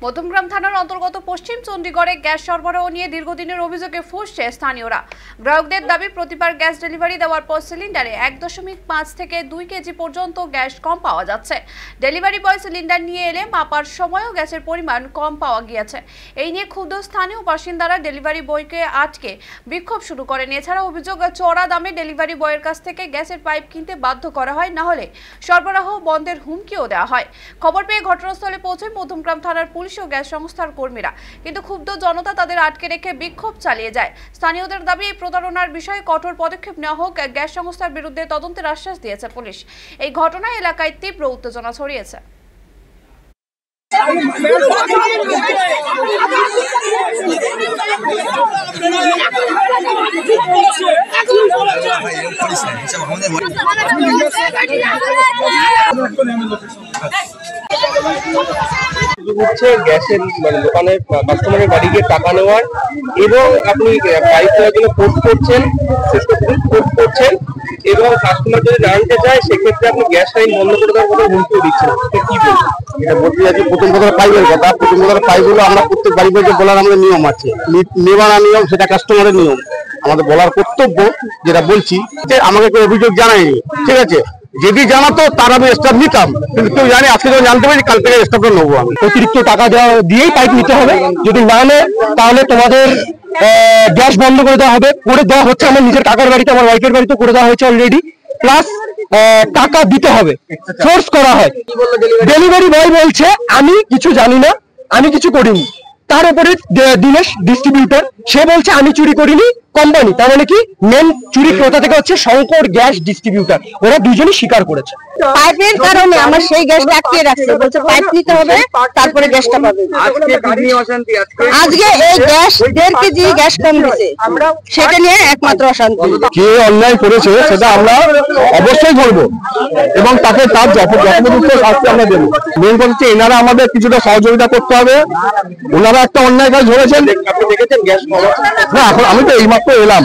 মধ্যমগ্রাম থানার অন্তর্গত পশ্চিম চণ্ডীগড়ে গ্যাস সরবরাহ নিয়ে দীর্ঘদিনের অভিযোগে ফুঁসছে স্থানীয়রা। গ্রাহকদের দাবি, প্রতিবার গ্যাস ডেলিভারি দেওয়ার পর সিলিন্ডারে 1.5 থেকে 2 কেজি পর্যন্ত গ্যাস কম পাওয়া যাচ্ছে। ডেলিভারি বয় সিলিন্ডার নিয়ে এলে মাপার সময়ও গ্যাসের পরিমাণ কম পাওয়া গিয়েছে। এই নিয়ে ক্ষুব্ধ স্থানীয় বাসিন্দারা ডেলিভারি বয়কে আটকে বিক্ষোভ শুরু করেন। এছাড়া অভিযোগ, চড়া দামে ডেলিভারি বয়ের কাছ থেকে গ্যাসের পাইপ কিনতে বাধ্য করা হয়, না হলে সরবরাহ বন্ধের হুমকিও দেওয়া হয়। খবর পেয়ে ঘটনাস্থলে পৌঁছায় মধ্যমগ্রাম থানার পুলিশ ও গ্যাস সংস্থার কর্মীরা, কিন্তু ক্ষুব্ধ জনতা তাদের আটকে রেখে বিক্ষোভ চালিয়ে যায়। স্থানীয়দের দাবি, এই প্রতারণার বিষয়ে কঠোর পদক্ষেপ নেওয়া হোক। গ্যাস সংস্থার বিরুদ্ধে তদন্তের আশ্বাস দিয়েছে পুলিশ। এই ঘটনায় এলাকায় তীব্র উত্তেজনা ছড়িয়েছে। গ্যাসের দোকানে কাস্টমারের বাড়ি গিয়ে টাকা নেওয়ার এবং আপনি পাইপ দেওয়ার জন্য পোস্ট করছেন এবং কাস্টমার যদি জানতে চায় সেক্ষেত্রে আপনি গ্যাস লাইন বন্ধ করে দেওয়ার কথা হুমকিও দিচ্ছেন। কি বলবেন? এটা বলতে যাচ্ছি, প্রথম কথা পাইপের কথা। প্রথম কথা পাইপগুলো আমরা প্রত্যেক বাড়ি বাড়িতে বলার আমাদের নিয়ম আছে, নেওয়া না নিয়ম সেটা কাস্টমারের নিয়ম, আমাদের বলার কর্তব্য। যেটা বলছি যে আমাকে কেউ অভিযোগ জানায়নি, ঠিক আছে, যদি জানাতো তার আমি স্টাফ নিতাম, কিন্তু কেউ জানে আজকে যখন জানতে পারি কাল থেকে স্টাফটা নেবো। আমি অতিরিক্ত টাকা দিয়েই পাইপ নিতে হবে, যদি না নেয় তাহলে তোমাদের গ্যাস বন্ধ করে দেওয়া হবে। করে দেওয়া হচ্ছে আমার নিজের কাকার বাড়িতে, আমার ওয়াইফের বাড়িতে করে দেওয়া হয়েছে অলরেডি। প্লাস টাকা দিতে হবে, ফোর্স করা হয়। ডেলিভারি বয় বলছে আমি কিছু জানি না, আমি কিছু করিনি। তার উপরে দিনেশ ডিস্ট্রিবিউটর, সে বলছে আমি চুরি করিনি, কোম্পানি। তার মানে কি মেন চুরি কোথা থেকে হচ্ছে? Shankar gas distributor. ওরা দুজনই স্বীকার করেছে। পাইপের কারণে আমার সেই গ্যাসটা আটকে রাখছে, বলছে পাইপ নিতে হবে তারপরে গ্যাসটা পাবে। আজকে এই গ্যাস 1.5 কেজি গ্যাস কম দিছে, সেটা নিয়ে একমাত্র অশান্তি। কে অন্যায় করেছে সেটা আমরা অবশ্যই করবো এবং তাকে তার যথোপযুক্ত শাস্তি আমরা দেবো। মেন কথা হচ্ছে এনারা আমাদের কিছুটা সহযোগিতা করতে হবে। ওনারা একটা অন্যায় কাজ ধরেছেন, আপনি দেখেছেন গ্যাস না এখন আমি তো এইমাত্র এলাম।